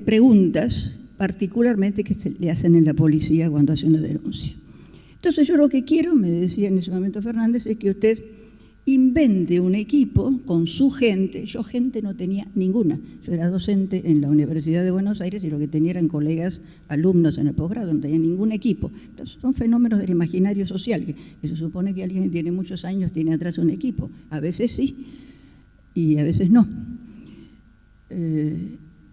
preguntas, particularmente que se le hacen en la policía cuando hace una denuncia. Entonces yo lo que quiero, me decía en ese momento Fernández, es que usted invente un equipo con su gente. Yo gente no tenía ninguna. Yo era docente en la Universidad de Buenos Aires y lo que tenía eran colegas, alumnos en el posgrado, no tenía ningún equipo. Entonces son fenómenos del imaginario social, que se supone que alguien que tiene muchos años tiene atrás un equipo. A veces sí y a veces no.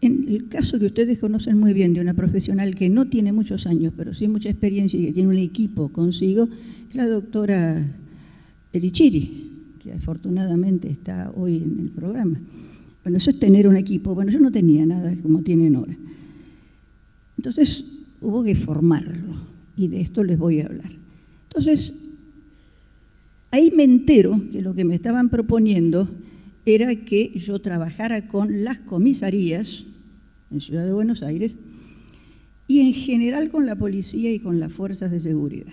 En el caso que ustedes conocen muy bien de una profesional que no tiene muchos años, pero sí mucha experiencia y que tiene un equipo consigo, es la doctora Elichiri, que afortunadamente está hoy en el programa. Bueno, eso es tener un equipo. Bueno, yo no tenía nada como tienen ahora. Entonces hubo que formarlo y de esto les voy a hablar. Entonces, ahí me entero que lo que me estaban proponiendo era que yo trabajara con las comisarías en Ciudad de Buenos Aires y en general con la policía y con las fuerzas de seguridad.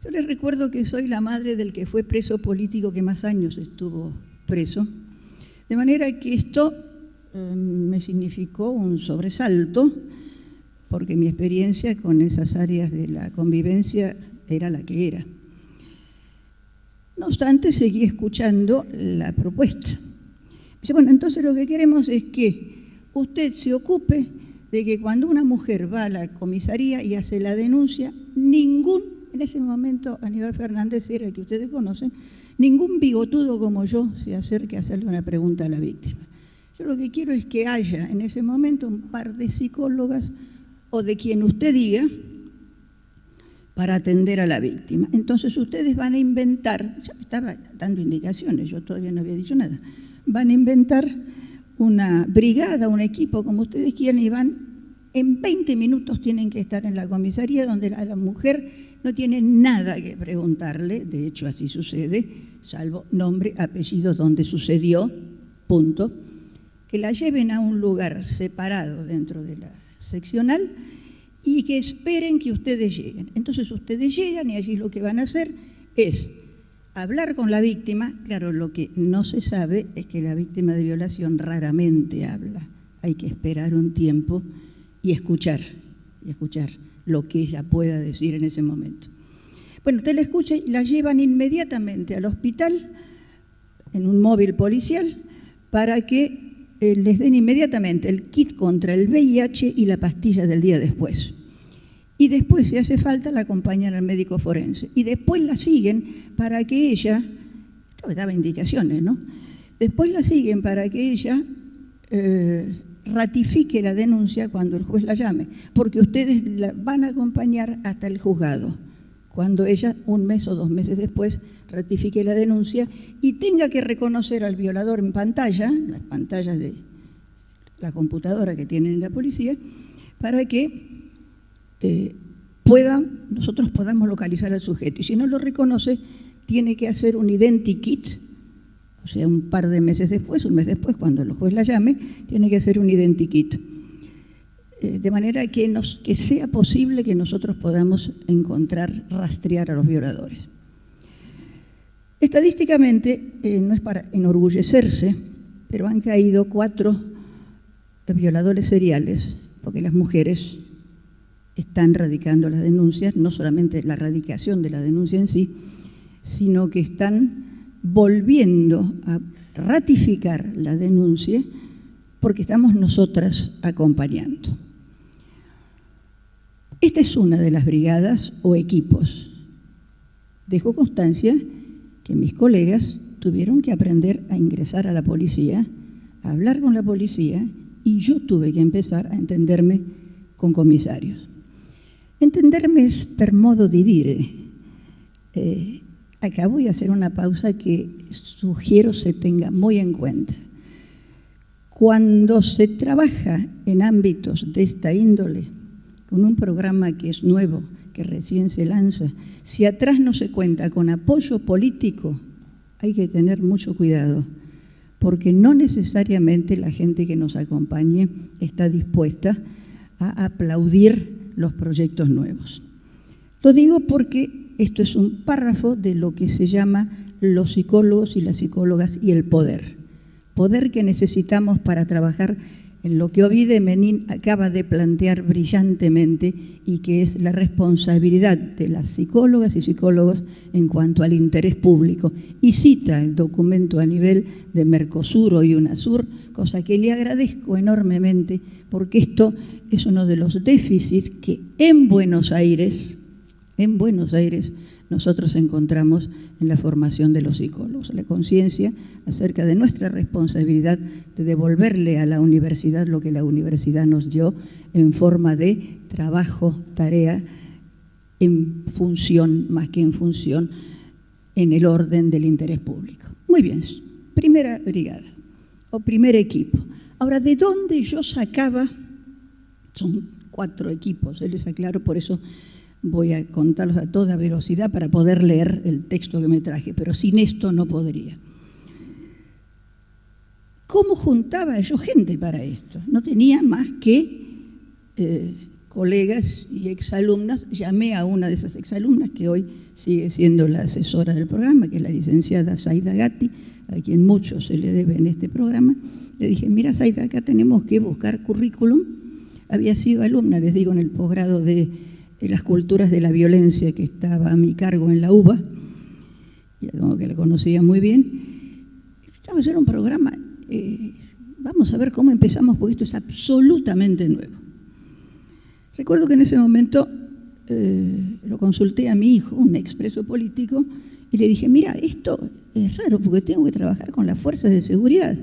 Yo les recuerdo que soy la madre del que fue preso político que más años estuvo preso, de manera que esto me significó un sobresalto, porque mi experiencia con esas áreas de la convivencia era la que era. No obstante, seguí escuchando la propuesta. Dice, bueno, entonces lo que queremos es que usted se ocupe de que cuando una mujer va a la comisaría y hace la denuncia, en ese momento Aníbal Fernández era el que ustedes conocen, ningún bigotudo como yo se acerque a hacerle una pregunta a la víctima. Yo lo que quiero es que haya en ese momento un par de psicólogas o de quien usted diga para atender a la víctima. Entonces ustedes van a inventar, ya me estaba dando indicaciones, yo todavía no había dicho nada, van a inventar una brigada, un equipo, como ustedes quieran, y en 20 minutos tienen que estar en la comisaría donde la mujer no tiene nada que preguntarle, de hecho así sucede, salvo nombre, apellido, donde sucedió, punto, que la lleven a un lugar separado dentro de la seccional y que esperen que ustedes lleguen. Entonces ustedes llegan y allí lo que van a hacer es hablar con la víctima. Claro, lo que no se sabe es que la víctima de violación raramente habla. Hay que esperar un tiempo y escuchar lo que ella pueda decir en ese momento. Bueno, usted la escucha y la llevan inmediatamente al hospital en un móvil policial para que les den inmediatamente el kit contra el VIH y la pastilla del día después. Y después, si hace falta, la acompañan al médico forense. Y después la siguen para que ella, yo me daba indicaciones, ¿no? Después la siguen para que ella ratifique la denuncia cuando el juez la llame, porque ustedes la van a acompañar hasta el juzgado, cuando ella, 1 mes o 2 meses después, ratifique la denuncia y tenga que reconocer al violador en pantalla, las pantallas de la computadora que tienen en la policía, para que nosotros podamos localizar al sujeto. Y si no lo reconoce, tiene que hacer un identikit, o sea, un par de meses después, 1 mes después, cuando el juez la llame, tiene que hacer un identikit. De manera que sea posible que nosotros podamos rastrear a los violadores. Estadísticamente, no es para enorgullecerse, pero han caído 4 violadores seriales, porque las mujeres están radicando las denuncias, no solamente la radicación de la denuncia en sí, sino que están volviendo a ratificar la denuncia porque estamos nosotras acompañando. Esta es una de las brigadas o equipos. Dejo constancia que mis colegas tuvieron que aprender a ingresar a la policía, a hablar con la policía, y yo tuve que empezar a entenderme con comisarios. Entenderme es per modo di dire. Acá voy a hacer una pausa que sugiero se tenga muy en cuenta. Cuando se trabaja en ámbitos de esta índole, con un programa que es nuevo, que recién se lanza, si atrás no se cuenta con apoyo político, hay que tener mucho cuidado, porque no necesariamente la gente que nos acompañe está dispuesta a aplaudir los proyectos nuevos. Lo digo porque esto es un párrafo de lo que se llama los psicólogos y las psicólogas y el poder. Poder que necesitamos para trabajar en lo que Ovide Menin acaba de plantear brillantemente y que es la responsabilidad de las psicólogas y psicólogos en cuanto al interés público. Y cita el documento a nivel de Mercosur y UNASUR, cosa que le agradezco enormemente, porque esto es uno de los déficits que en Buenos Aires nosotros encontramos en la formación de los psicólogos, la conciencia acerca de nuestra responsabilidad de devolverle a la universidad lo que la universidad nos dio en forma de trabajo, tarea, en función, más que en función, en el orden del interés público. Muy bien, primera brigada o primer equipo. Ahora, ¿de dónde yo sacaba? Son 4 equipos, les aclaro, por eso voy a contarlos a toda velocidad para poder leer el texto que me traje, pero sin esto no podría. ¿Cómo juntaba yo gente para esto? No tenía más que colegas y exalumnas. Llamé a una de esas exalumnas, que hoy sigue siendo la asesora del programa, que es la licenciada Zaida Gatti, a quien mucho se le debe en este programa. Le dije, mira Zaida, acá tenemos que buscar currículum. Había sido alumna, les digo, en el posgrado de las culturas de la violencia que estaba a mi cargo en la UBA, ya como que la conocía muy bien. Vamos a hacer un programa, vamos a ver cómo empezamos, porque esto es absolutamente nuevo. Recuerdo que en ese momento lo consulté a mi hijo, un expreso político, y le dije, mira, esto es raro porque tengo que trabajar con las fuerzas de seguridad.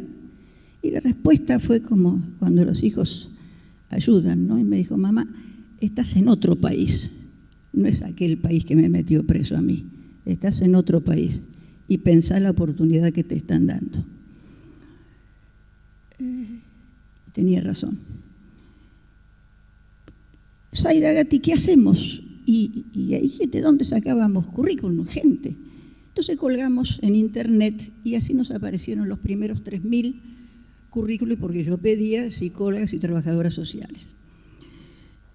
Y la respuesta fue como cuando los hijos ayudan, ¿no? Y me dijo, mamá, estás en otro país, no es aquel país que me metió preso a mí, estás en otro país y pensá la oportunidad que te están dando. Tenía razón. Zaida Gatti, ¿qué hacemos? Y ahí, ¿de dónde sacábamos currículum? Gente. Entonces colgamos en internet y así nos aparecieron los primeros 3.000 currículos, porque yo pedía psicólogas y trabajadoras sociales.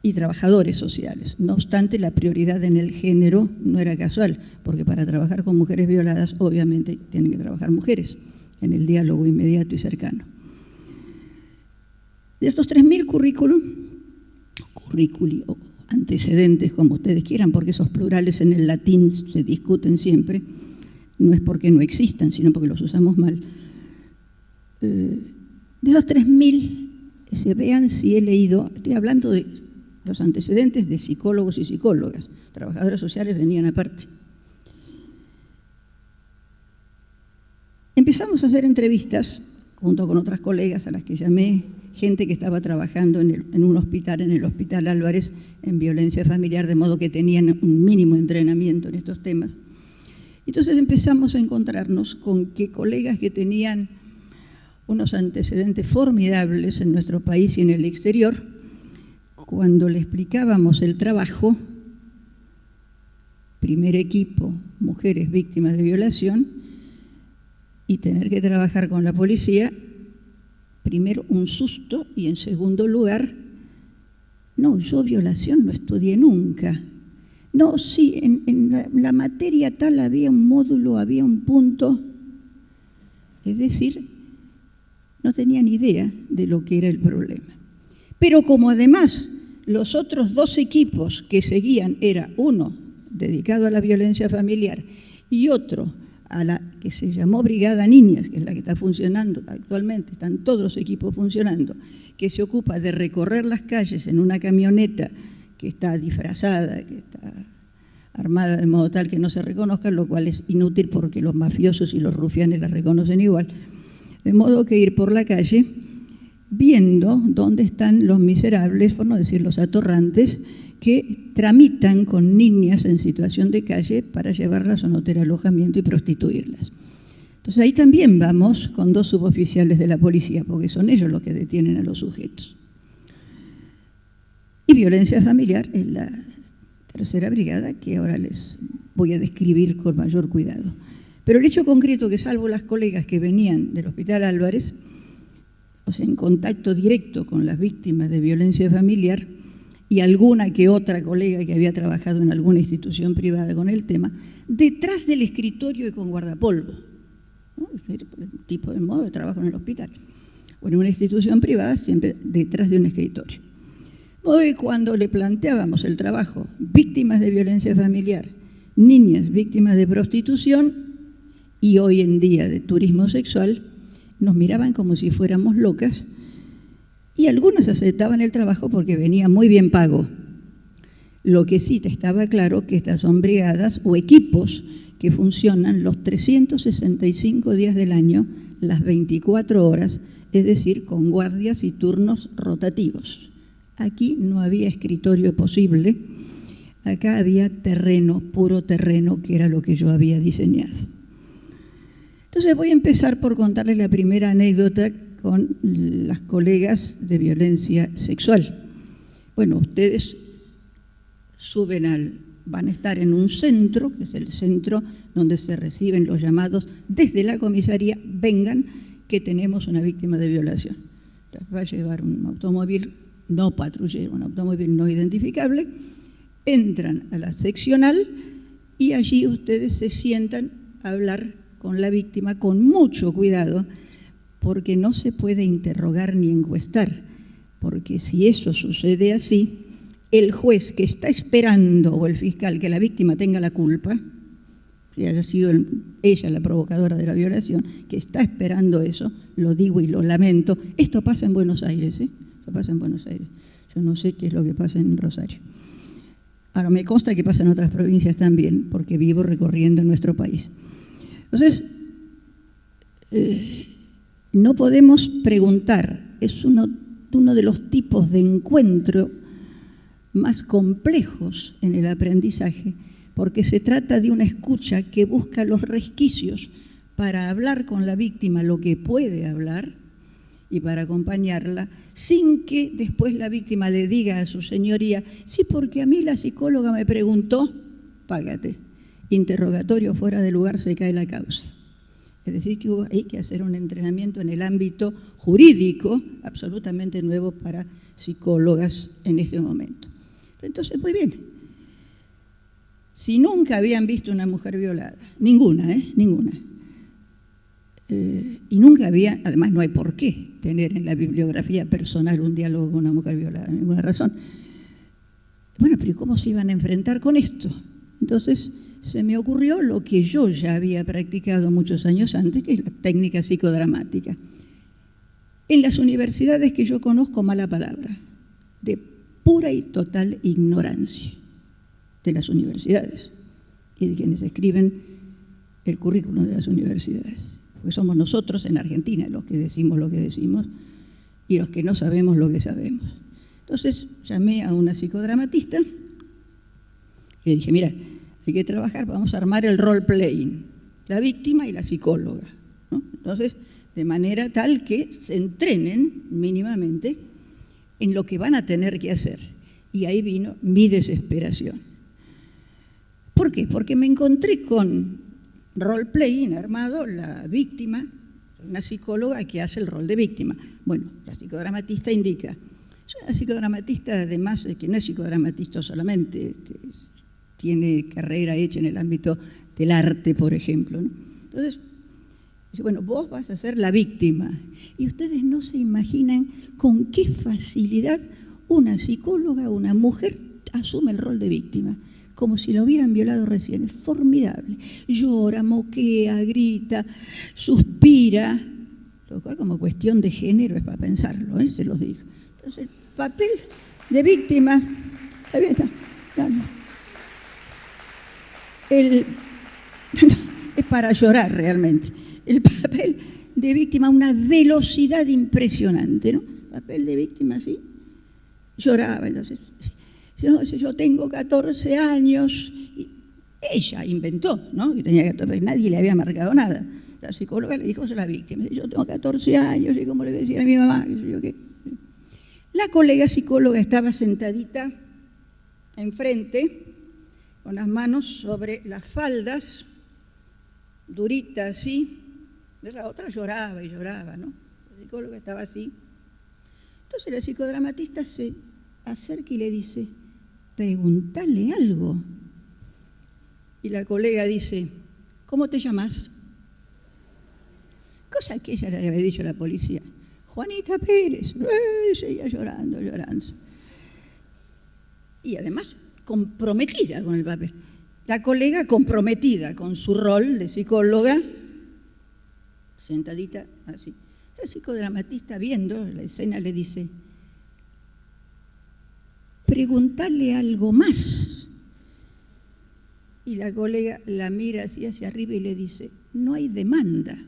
Y trabajadores sociales. No obstante, la prioridad en el género no era casual, porque para trabajar con mujeres violadas, obviamente, tienen que trabajar mujeres, en el diálogo inmediato y cercano. De estos 3.000 currículi o antecedentes, como ustedes quieran, porque esos plurales en el latín se discuten siempre, no es porque no existan, sino porque los usamos mal. De esos 3.000, se vean si he leído, estoy hablando de los antecedentes de psicólogos y psicólogas, trabajadoras sociales venían aparte. Empezamos a hacer entrevistas junto con otras colegas a las que llamé, gente que estaba trabajando en un hospital, en el Hospital Álvarez, en violencia familiar, de modo que tenían un mínimo entrenamiento en estos temas. Entonces empezamos a encontrarnos con que colegas que tenían unos antecedentes formidables en nuestro país y en el exterior, cuando le explicábamos el trabajo, primer equipo, mujeres víctimas de violación, y tener que trabajar con la policía, primero un susto y en segundo lugar, no, yo violación no estudié nunca. No, sí, en la materia tal había un módulo, había un punto, es decir, no tenían idea de lo que era el problema. Pero como además los otros 2 equipos que seguían era uno dedicado a la violencia familiar y otro a la que se llamó Brigada Niñas, que es la que está funcionando actualmente, están todos los equipos funcionando, que se ocupa de recorrer las calles en una camioneta que está disfrazada, que está armada de modo tal que no se reconozca, lo cual es inútil porque los mafiosos y los rufianes la reconocen igual. De modo que ir por la calle viendo dónde están los miserables, por no decir los atorrantes, que tramitan con niñas en situación de calle para llevarlas a un hotel alojamiento y prostituirlas. Entonces ahí también vamos con 2 suboficiales de la policía, porque son ellos los que detienen a los sujetos. Y violencia familiar es la 3ª brigada, que ahora les voy a describir con mayor cuidado. Pero el hecho concreto que, salvo las colegas que venían del Hospital Álvarez, o sea, en contacto directo con las víctimas de violencia familiar, y alguna que otra colega que había trabajado en alguna institución privada con el tema, detrás del escritorio y con guardapolvo, ¿no? El tipo de modo de trabajo en el hospital. o en una institución privada, siempre detrás de un escritorio. Hoy, cuando le planteábamos el trabajo, víctimas de violencia familiar, niñas víctimas de prostitución y hoy en día de turismo sexual, nos miraban como si fuéramos locas y algunos aceptaban el trabajo porque venía muy bien pago. Lo que sí te estaba claro que estas son brigadas o equipos que funcionan los 365 días del año, las 24 horas, es decir, con guardias y turnos rotativos. Aquí no había escritorio posible, acá había terreno, puro terreno, que era lo que yo había diseñado. Entonces voy a empezar por contarles la primera anécdota con las colegas de violencia sexual. Bueno, ustedes van a estar en un centro, que es el centro donde se reciben los llamados desde la comisaría, vengan que tenemos una víctima de violación. Las va a llevar un automóvil no patrullero, un automóvil no identificable, entran a la seccional y allí ustedes se sientan a hablar con la víctima con mucho cuidado, porque no se puede interrogar ni encuestar, porque si eso sucede así, el juez que está esperando o el fiscal que la víctima tenga la culpa, si haya sido ella la provocadora de la violación, que está esperando eso, lo digo y lo lamento, esto pasa en Buenos Aires, esto pasa en Buenos Aires, yo no sé qué es lo que pasa en Rosario. Ahora, me consta que pasa en otras provincias también, porque vivo recorriendo nuestro país. Entonces, no podemos preguntar, es uno de los tipos de encuentro más complejos en el aprendizaje, porque se trata de una escucha que busca los resquicios para hablar con la víctima lo que puede hablar y para acompañarla, sin que después la víctima le diga a su señoría, sí, porque a mí la psicóloga me preguntó, págate. Interrogatorio fuera de lugar, se cae la causa. Es decir, que hay que hacer un entrenamiento en el ámbito jurídico absolutamente nuevo para psicólogas en este momento. Entonces, muy bien. Si nunca habían visto una mujer violada, ninguna, ninguna. Y nunca había, además no hay por qué tener en la bibliografía personal un diálogo con una mujer violada, ninguna razón. Bueno, pero ¿cómo se iban a enfrentar con esto? Entonces, se me ocurrió lo que yo ya había practicado muchos años antes, que es la técnica psicodramática. En las universidades que yo conozco, mala palabra, de pura y total ignorancia de las universidades y de quienes escriben el currículum de las universidades. Porque somos nosotros en Argentina los que decimos lo que decimos y los que no sabemos lo que sabemos. Entonces llamé a una psicodramatista y le dije, mira, hay que trabajar, vamos a armar el role-playing, la víctima y la psicóloga, ¿no? Entonces, de manera tal que se entrenen mínimamente en lo que van a tener que hacer. Y ahí vino mi desesperación. ¿Por qué? Porque me encontré con role-playing armado, la víctima, una psicóloga que hace el rol de víctima. Bueno, la psicodramatista indica, es una psicodramatista además que no es psicodramatista solamente, tiene carrera hecha en el ámbito del arte, por ejemplo, ¿no? Entonces, dice, bueno, vos vas a ser la víctima. Y ustedes no se imaginan con qué facilidad una psicóloga, una mujer, asume el rol de víctima, como si lo hubieran violado recién. Es formidable. Llora, moquea, grita, suspira, lo cual como cuestión de género es para pensarlo, se los digo. Entonces, el papel de víctima, ahí está, es para llorar realmente. El papel de víctima, una velocidad impresionante, ¿no? Papel de víctima, así, lloraba. Entonces, yo tengo 14 años, y ella inventó, ¿no? Que tenía 14, nadie le había marcado nada. La psicóloga le dijo a la víctima, yo tengo 14 años, y como le decía a mi mamá, ¿qué? La colega psicóloga estaba sentadita enfrente, con las manos sobre las faldas, durita así, de la otra lloraba y lloraba, ¿no? La psicóloga estaba así. Entonces la psicodramatista se acerca y le dice, pregúntale algo. Y la colega dice, ¿cómo te llamas? Cosa que ella le había dicho a la policía. Juanita Pérez, seguía llorando, llorando. Y además comprometida con el papel. La colega comprometida con su rol de psicóloga, sentadita así. El psicodramatista, viendo la escena, le dice: preguntarle algo más. Y la colega la mira así hacia arriba y le dice: no hay demanda.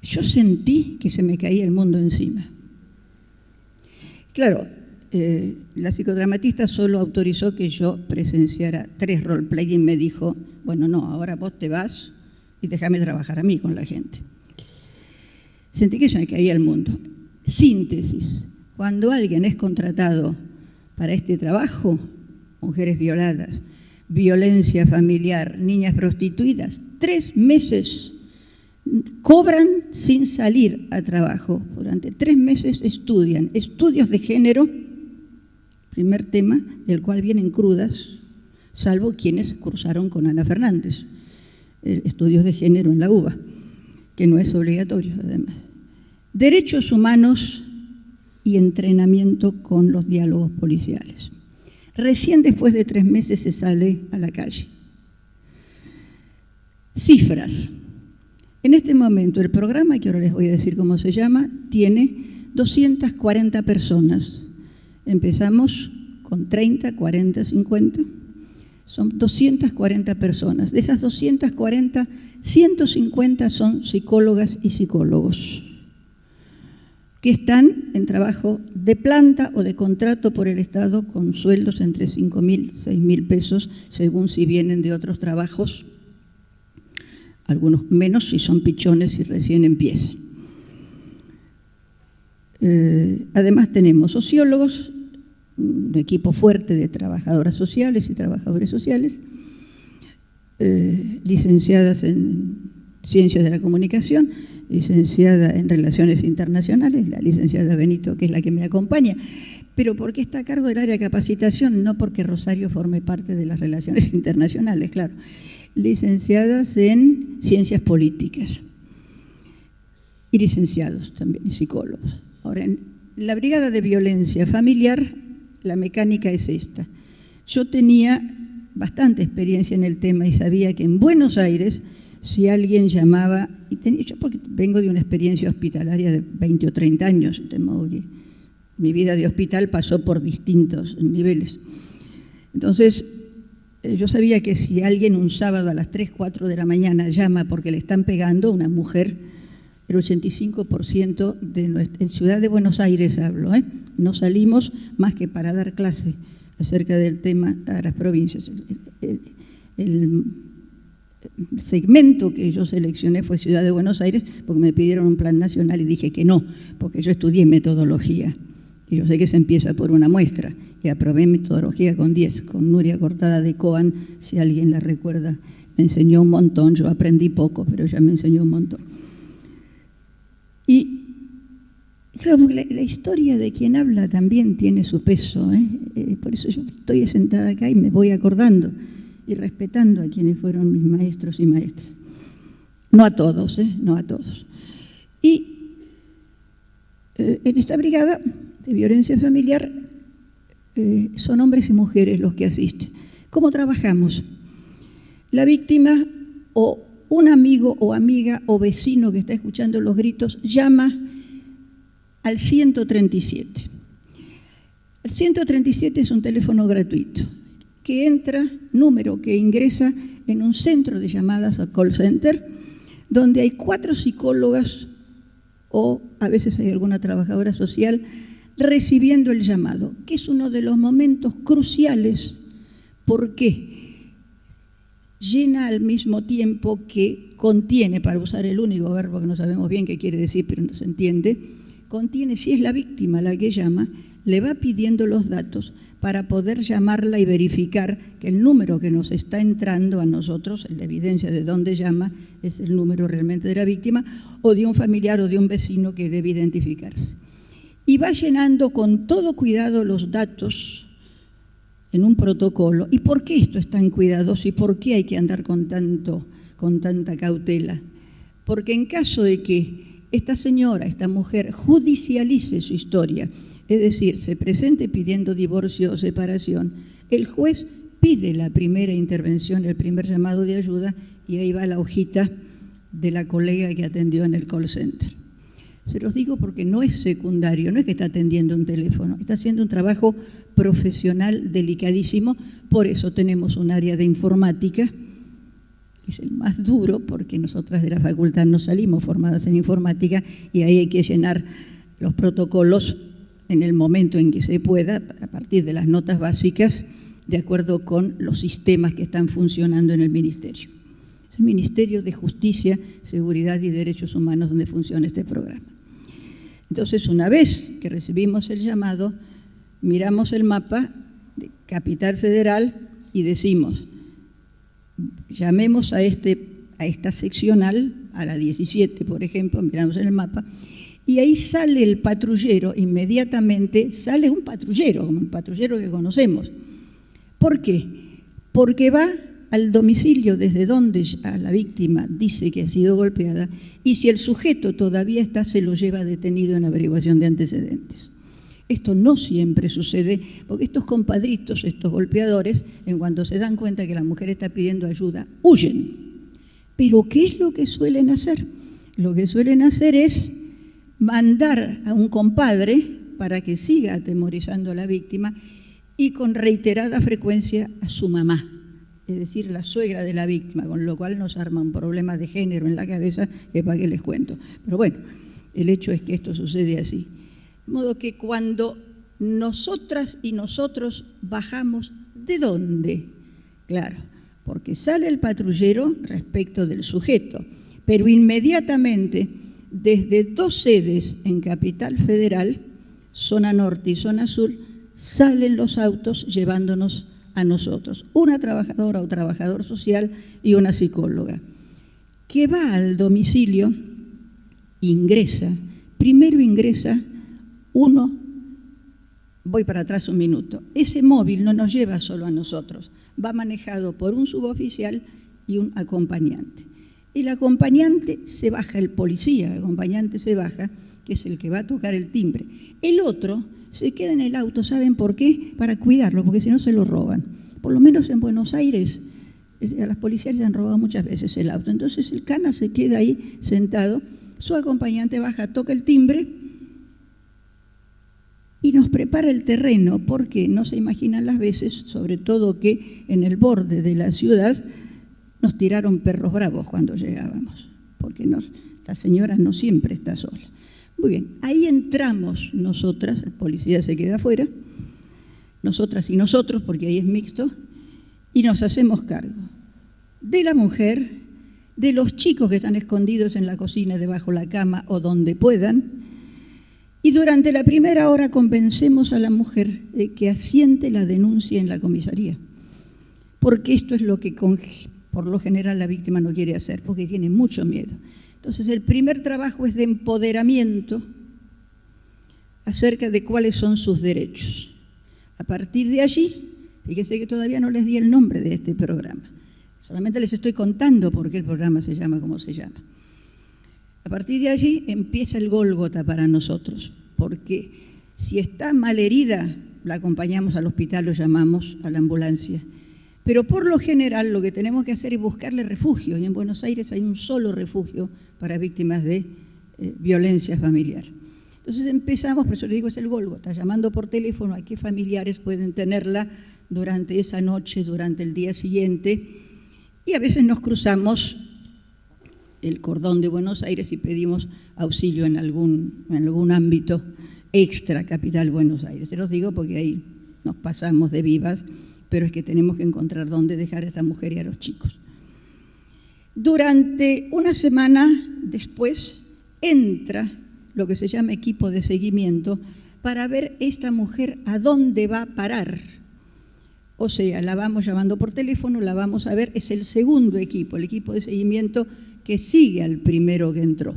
Yo sentí que se me caía el mundo encima. Claro, la psicodramatista solo autorizó que yo presenciara 3 roleplay y me dijo: bueno, no, ahora vos te vas y déjame trabajar a mí con la gente. Sentí que se me caía el mundo. Síntesis: cuando alguien es contratado para este trabajo, mujeres violadas, violencia familiar, niñas prostituidas, 3 meses cobran sin salir a trabajo. Durante 3 meses estudian estudios de género, primer tema, del cual vienen crudas, salvo quienes cursaron con Ana Fernández, estudios de género en la UBA, que no es obligatorio además. Derechos humanos y entrenamiento con los diálogos policiales. Recién después de 3 meses se sale a la calle. Cifras. En este momento el programa, que ahora les voy a decir cómo se llama, tiene 240 personas. Empezamos con 30, 40, 50. Son 240 personas. De esas 240, 150 son psicólogas y psicólogos que están en trabajo de planta o de contrato por el Estado con sueldos entre 5.000 y 6.000 pesos, según si vienen de otros trabajos, algunos menos si son pichones y recién empiezan. Además tenemos sociólogos, un equipo fuerte de trabajadoras sociales y trabajadores sociales, licenciadas en Ciencias de la Comunicación, licenciada en Relaciones Internacionales, la licenciada Benito, que es la que me acompaña, pero porque está a cargo del área de capacitación, no porque Rosario forme parte de las Relaciones Internacionales, claro. Licenciadas en Ciencias Políticas y licenciados también, psicólogos. Ahora, en la Brigada de Violencia Familiar, la mecánica es esta. Yo tenía bastante experiencia en el tema y sabía que en Buenos Aires, si alguien llamaba, yo porque vengo de una experiencia hospitalaria de 20 o 30 años, de modo que mi vida de hospital pasó por distintos niveles. Entonces, yo sabía que si alguien un sábado a las 3, 4 de la mañana llama porque le están pegando, una mujer, el 85% en Ciudad de Buenos Aires hablo, no salimos más que para dar clase acerca del tema a las provincias. El segmento que yo seleccioné fue Ciudad de Buenos Aires porque me pidieron un plan nacional y dije que no, porque yo estudié metodología y yo sé que se empieza por una muestra y aprobé metodología con 10, con Nuria Cortada de Coan, si alguien la recuerda, me enseñó un montón, yo aprendí poco, pero ella me enseñó un montón. Y claro, porque la historia de quien habla también tiene su peso, por eso yo estoy sentada acá y me voy acordando y respetando a quienes fueron mis maestros y maestras. No a todos, no a todos. Y en esta brigada de violencia familiar son hombres y mujeres los que asisten. ¿Cómo trabajamos? La víctima o un amigo o amiga o vecino que está escuchando los gritos llama al 137. El 137 es un teléfono gratuito que entra, número que ingresa en un centro de llamadas o call center, donde hay 4 psicólogas o a veces hay alguna trabajadora social recibiendo el llamado, que es uno de los momentos cruciales porque llena al mismo tiempo que contiene, para usar el único verbo que no sabemos bien qué quiere decir, pero no se entiende, contiene, si es la víctima la que llama, le va pidiendo los datos para poder llamarla y verificar que el número que nos está entrando a nosotros, la evidencia de dónde llama, es el número realmente de la víctima o de un familiar o de un vecino que debe identificarse. y va llenando con todo cuidado los datos en un protocolo. ¿Y por qué esto es tan cuidadoso y por qué hay que andar con tanta cautela? Porque en caso de que esta señora, esta mujer, judicialice su historia, es decir, se presente pidiendo divorcio o separación, el juez pide la primera intervención, el primer llamado de ayuda, y ahí va la hojita de la colega que atendió en el call center. Se los digo porque no es secundario, no es que está atendiendo un teléfono, está haciendo un trabajo profesional delicadísimo. Por eso tenemos un área de informática, que es el más duro, porque nosotras de la facultad no salimos formadas en informática y ahí hay que llenar los protocolos en el momento en que se pueda, a partir de las notas básicas, de acuerdo con los sistemas que están funcionando en el Ministerio. Es el Ministerio de Justicia, Seguridad y Derechos Humanos donde funciona este programa. Entonces, una vez que recibimos el llamado, miramos el mapa de Capital Federal y decimos, llamemos a esta seccional, a la 17, por ejemplo, miramos en el mapa, y ahí sale el patrullero, inmediatamente sale un patrullero, como el patrullero que conocemos. ¿Por qué? Porque va al domicilio desde donde la víctima dice que ha sido golpeada y si el sujeto todavía está, se lo lleva detenido en averiguación de antecedentes. Esto no siempre sucede, porque estos compadritos, estos golpeadores, en cuanto se dan cuenta que la mujer está pidiendo ayuda, huyen. ¿Pero qué es lo que suelen hacer? Lo que suelen hacer es mandar a un compadre para que siga atemorizando a la víctima y con reiterada frecuencia a su mamá, es decir, la suegra de la víctima, con lo cual nos arma un problema de género en la cabeza que para qué les cuento. Pero bueno, el hecho es que esto sucede así. De modo que cuando nosotras y nosotros bajamos, ¿de dónde? Claro, porque sale el patrullero respecto del sujeto, pero inmediatamente desde dos sedes en Capital Federal, zona norte y zona sur, salen los autos llevándonos a nosotros, una trabajadora o trabajador social y una psicóloga, que va al domicilio, primero ingresa uno, voy para atrás un minuto, ese móvil no nos lleva solo a nosotros, va manejado por un suboficial y un acompañante. El acompañante se baja, el policía acompañante se baja, que es el que va a tocar el timbre. El otro se queda en el auto, ¿saben por qué? Para cuidarlo, porque si no se lo roban. Por lo menos en Buenos Aires, a las policías le han robado muchas veces el auto. Entonces el cana se queda ahí sentado, su acompañante baja, toca el timbre y nos prepara el terreno, porque no se imaginan las veces, sobre todo que en el borde de la ciudad nos tiraron perros bravos cuando llegábamos, porque la señora no siempre está sola. Muy bien, ahí entramos nosotras, el policía se queda afuera, nosotras y nosotros, porque ahí es mixto, y nos hacemos cargo de la mujer, de los chicos que están escondidos en la cocina, debajo de la cama o donde puedan, y durante la primera hora convencemos a la mujer de que asiente la denuncia en la comisaría, porque esto es lo que por lo general la víctima no quiere hacer, porque tiene mucho miedo. Entonces el primer trabajo es de empoderamiento acerca de cuáles son sus derechos. A partir de allí, fíjense que todavía no les di el nombre de este programa, solamente les estoy contando por qué el programa se llama como se llama. A partir de allí empieza el Gólgota para nosotros, porque si está malherida, la acompañamos al hospital, lo llamamos a la ambulancia. Pero por lo general lo que tenemos que hacer es buscarle refugio, y en Buenos Aires hay un solo refugio para víctimas de violencia familiar. Entonces empezamos, por eso le digo, es el Gólgota, llamando por teléfono a qué familiares pueden tenerla durante esa noche, durante el día siguiente, y a veces nos cruzamos el cordón de Buenos Aires y pedimos auxilio en algún ámbito extra Capital Buenos Aires. Se los digo porque ahí nos pasamos de vivas, pero es que tenemos que encontrar dónde dejar a esta mujer y a los chicos. Durante una semana después entra lo que se llama equipo de seguimiento para ver esta mujer a dónde va a parar. O sea, la vamos llamando por teléfono, la vamos a ver, es el segundo equipo, el equipo de seguimiento que sigue al primero que entró.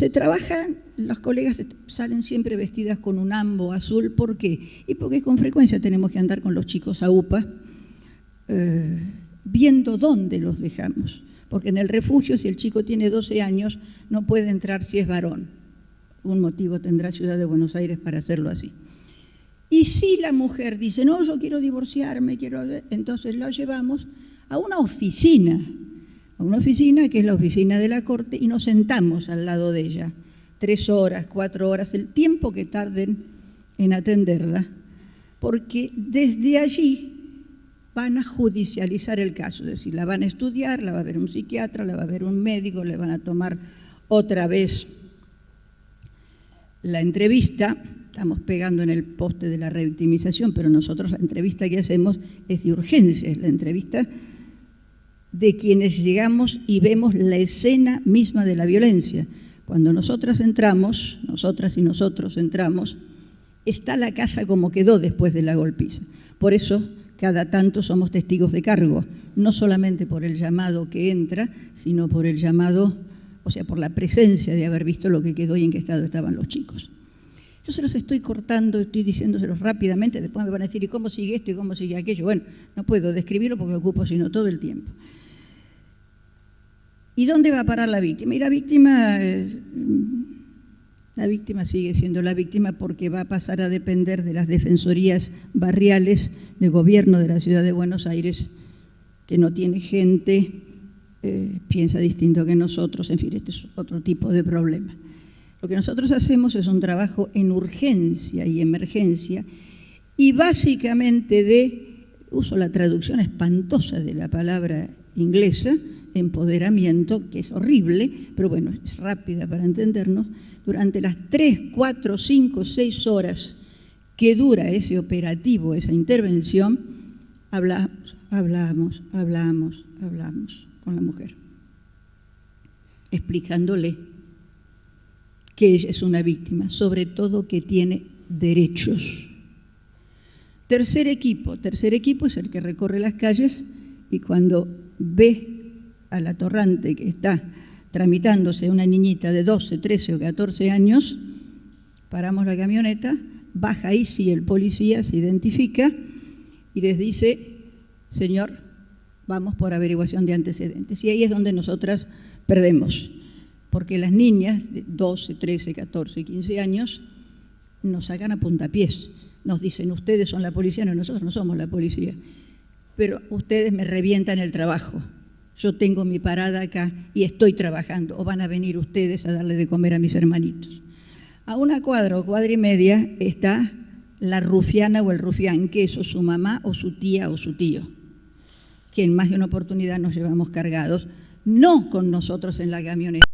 se trabajan, los colegas salen siempre vestidas con un ambo azul. ¿Por qué? Y porque con frecuencia tenemos que andar con los chicos a UPA, viendo dónde los dejamos. Porque en el refugio, si el chico tiene 12 años, no puede entrar si es varón. Un motivo tendrá Ciudad de Buenos Aires para hacerlo así. Y si la mujer dice, no, yo quiero divorciarme, entonces lo llevamos a una oficina que es la oficina de la Corte, y nos sentamos al lado de ella, 3 horas, 4 horas, el tiempo que tarden en atenderla, porque desde allí van a judicializar el caso, es decir, la van a estudiar, la va a ver un psiquiatra, la va a ver un médico, le van a tomar otra vez la entrevista. Estamos pegando en el poste de la revictimización, pero nosotros la entrevista que hacemos es de urgencia, es la entrevista de quienes llegamos y vemos la escena misma de la violencia. Cuando nosotras y nosotros entramos, está la casa como quedó después de la golpiza. Por eso, cada tanto somos testigos de cargo, no solamente por el llamado que entra, sino por el llamado, o sea, por la presencia de haber visto lo que quedó y en qué estado estaban los chicos. Yo se los estoy cortando, estoy diciéndoselos rápidamente, después me van a decir, ¿y cómo sigue esto y cómo sigue aquello? Bueno, no puedo describirlo porque ocupo sino todo el tiempo. ¿Y dónde va a parar la víctima? Y la víctima sigue siendo la víctima porque va a pasar a depender de las defensorías barriales de gobierno de la Ciudad de Buenos Aires, que no tiene gente, piensa distinto que nosotros, en fin, este es otro tipo de problema. Lo que nosotros hacemos es un trabajo en urgencia y emergencia, y básicamente uso la traducción espantosa de la palabra inglesa, empoderamiento, que es horrible, pero bueno, es rápida para entendernos. Durante las 3, 4, 5, 6 horas que dura ese operativo, esa intervención, hablamos con la mujer, explicándole que ella es una víctima, sobre todo que tiene derechos. Tercer equipo es el que recorre las calles y cuando ve a la torrante que está tramitándose una niñita de 12, 13 o 14 años, paramos la camioneta, baja ahí sí el policía, se identifica y les dice, señor, vamos por averiguación de antecedentes. Y ahí es donde nosotras perdemos, porque las niñas de 12, 13, 14, 15 años nos sacan a puntapiés, nos dicen, ustedes son la policía, no, nosotros no somos la policía, pero ustedes me revientan el trabajo. Yo tengo mi parada acá y estoy trabajando, o van a venir ustedes a darle de comer a mis hermanitos. A una cuadra o cuadra y media está la rufiana o el rufián, que es o su mamá o su tía o su tío, que en más de una oportunidad nos llevamos cargados, no con nosotros en la camioneta,